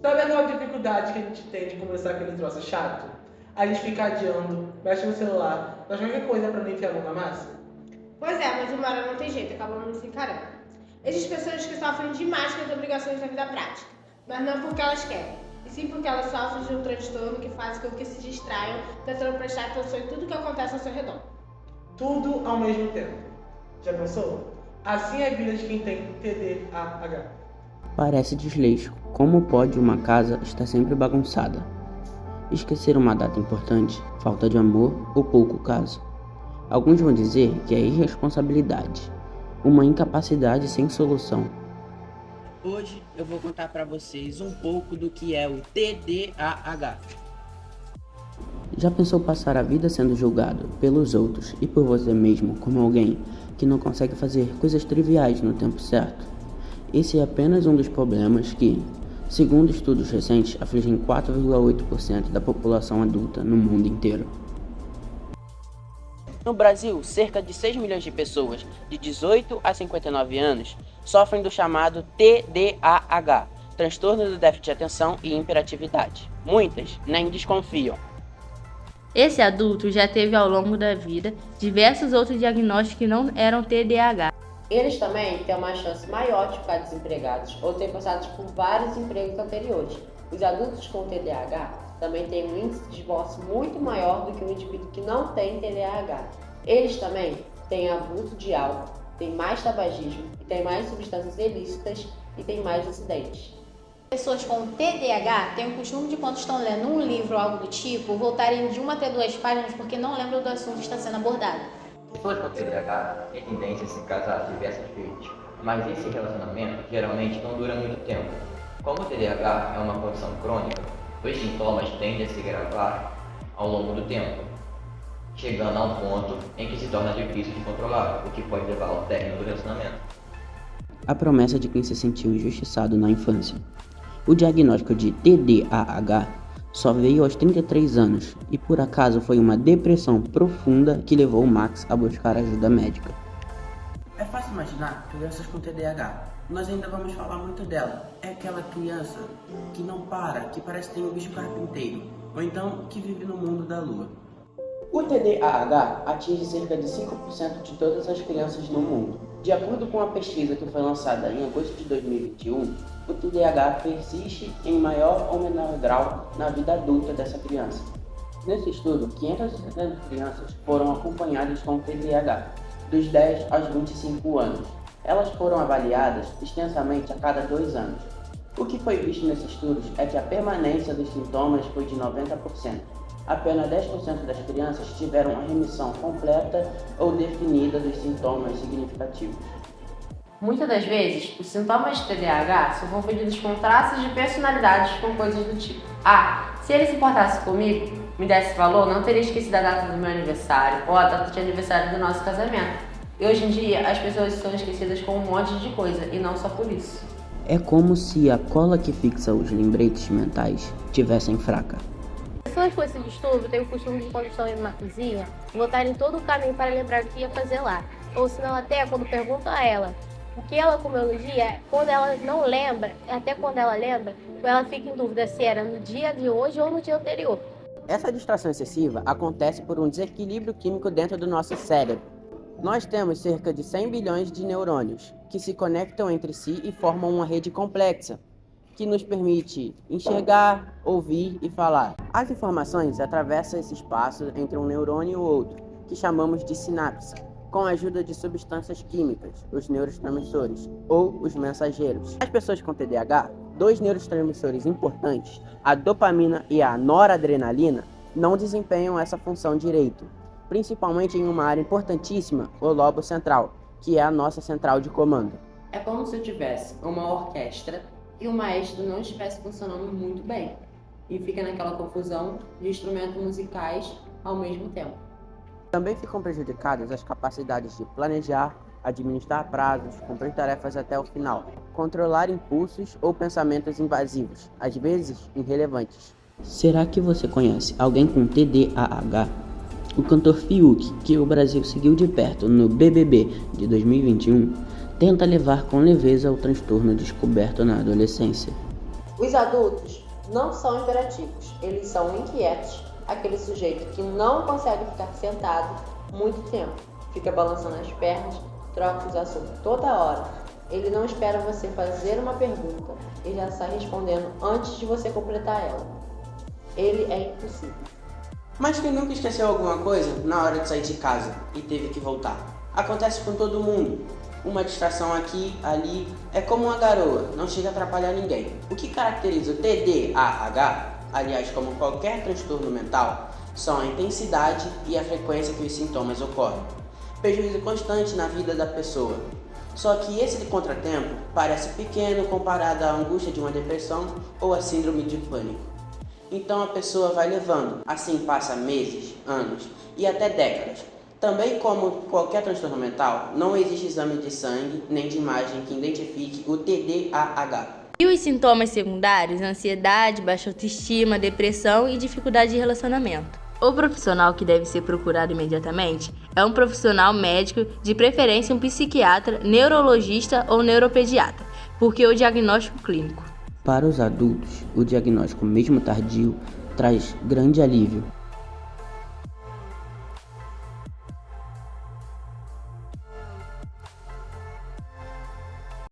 Sabe aquela dificuldade que a gente tem de começar aquele troço chato? A gente fica adiando, mexe no celular, faz qualquer coisa pra não enfiar a mão na massa? Pois é, mas uma hora não tem jeito, acabamos nos encarando. Existem pessoas que sofrem demais com as obrigações da vida prática, mas não porque elas querem, e sim porque elas sofrem de um transtorno que faz com que se distraiam, tentando prestar atenção em tudo que acontece ao seu redor. Tudo ao mesmo tempo. Já pensou? Assim é a vida de quem tem TDAH. Parece desleixo. Como pode uma casa estar sempre bagunçada? Esquecer uma data importante, falta de amor ou pouco caso. Alguns vão dizer que é irresponsabilidade, uma incapacidade sem solução. Hoje eu vou contar para vocês um pouco do que é o TDAH. Já pensou passar a vida sendo julgado pelos outros e por você mesmo como alguém que não consegue fazer coisas triviais no tempo certo? Esse é apenas um dos problemas que, segundo estudos recentes, afligem 4,8% da população adulta no mundo inteiro. No Brasil, cerca de 6 milhões de pessoas de 18 a 59 anos sofrem do chamado TDAH, transtorno do déficit de atenção e hiperatividade. Muitas nem desconfiam. Esse adulto já teve ao longo da vida diversos outros diagnósticos que não eram TDAH. Eles também têm uma chance maior de ficar desempregados ou ter passado por vários empregos anteriores. Os adultos com TDAH também têm um índice de divórcio muito maior do que o indivíduo que não tem TDAH. Eles também têm abuso de álcool, têm mais tabagismo, têm mais substâncias ilícitas e têm mais acidentes. Pessoas com TDAH têm o costume de, quando estão lendo um livro ou algo do tipo, voltarem de uma até duas páginas porque não lembram do assunto que está sendo abordado. Pessoas com TDAH têm tendência a se casar diversas vezes, mas esse relacionamento geralmente não dura muito tempo. Como o TDAH é uma condição crônica, os sintomas tendem a se agravar ao longo do tempo, chegando a um ponto em que se torna difícil de controlar, o que pode levar ao término do relacionamento. A promessa de quem se sentiu injustiçado na infância. O diagnóstico de TDAH só veio aos 33 anos e por acaso foi uma depressão profunda que levou Max a buscar ajuda médica. É fácil imaginar crianças com TDAH. Nós ainda vamos falar muito dela. É aquela criança que não para, que parece ter um bicho carpinteiro, ou então que vive no mundo da lua. O TDAH atinge cerca de 5% de todas as crianças no mundo. De acordo com a pesquisa que foi lançada em agosto de 2021, o TDAH persiste em maior ou menor grau na vida adulta dessa criança. Nesse estudo, 570 crianças foram acompanhadas com TDAH, dos 10 aos 25 anos. Elas foram avaliadas extensamente a cada 2 anos. O que foi visto nesses estudos é que a permanência dos sintomas foi de 90%. Apenas 10% das crianças tiveram a remissão completa ou definida dos sintomas significativos. Muitas das vezes, os sintomas de TDAH são confundidos com traços de personalidades com coisas do tipo: se ele se importasse comigo, me desse valor, não teria esquecido a data do meu aniversário ou a data de aniversário do nosso casamento. E hoje em dia, as pessoas são esquecidas com um monte de coisa, e não só por isso. É como se a cola que fixa os lembretes mentais tivessem fraca. Pessoas com esse distúrbio têm o costume de, quando estão em uma cozinha, voltarem todo o caminho para lembrar o que ia fazer lá. Ou senão até quando perguntam a ela o que ela comeu no dia, quando ela não lembra, até quando ela lembra, ela fica em dúvida se era no dia de hoje ou no dia anterior. Essa distração excessiva acontece por um desequilíbrio químico dentro do nosso cérebro. Nós temos cerca de 100 bilhões de neurônios que se conectam entre si e formam uma rede complexa, que nos permite enxergar, ouvir e falar. As informações atravessam esse espaço entre um neurônio e o outro, que chamamos de sinapse, com a ajuda de substâncias químicas, os neurotransmissores, ou os mensageiros. As pessoas com TDAH, 2 neurotransmissores importantes, a dopamina e a noradrenalina, não desempenham essa função direito, principalmente em uma área importantíssima, o lobo central, que é a nossa central de comando. É como se eu tivesse uma orquestra e o maestro não estivesse funcionando muito bem, e fica naquela confusão de instrumentos musicais ao mesmo tempo. Também ficam prejudicadas as capacidades de planejar, administrar prazos, cumprir tarefas até o final, controlar impulsos ou pensamentos invasivos, às vezes irrelevantes. Será que você conhece alguém com TDAH? O cantor Fiuk, que o Brasil seguiu de perto no BBB de 2021, tenta levar com leveza o transtorno descoberto na adolescência. Os adultos não são imperativos, eles são inquietos, aquele sujeito que não consegue ficar sentado muito tempo, fica balançando as pernas, troca os assuntos toda hora. Ele não espera você fazer uma pergunta e já sai respondendo antes de você completar ela. Ele é impossível. Mas quem nunca esqueceu alguma coisa na hora de sair de casa e teve que voltar? Acontece com todo mundo. Uma distração aqui, ali, é como uma garoa, não chega a atrapalhar ninguém. O que caracteriza o TDAH, aliás, como qualquer transtorno mental, são a intensidade e a frequência que os sintomas ocorrem. Prejuízo constante na vida da pessoa. Só que esse contratempo parece pequeno comparado à angústia de uma depressão ou à síndrome de pânico. Então a pessoa vai levando, assim passa meses, anos e até décadas. Também, como qualquer transtorno mental, não existe exame de sangue nem de imagem que identifique o TDAH. E os sintomas secundários? Ansiedade, baixa autoestima, depressão e dificuldade de relacionamento. O profissional que deve ser procurado imediatamente é um profissional médico, de preferência um psiquiatra, neurologista ou neuropediatra, porque o diagnóstico clínico. Para os adultos, o diagnóstico mesmo tardio traz grande alívio,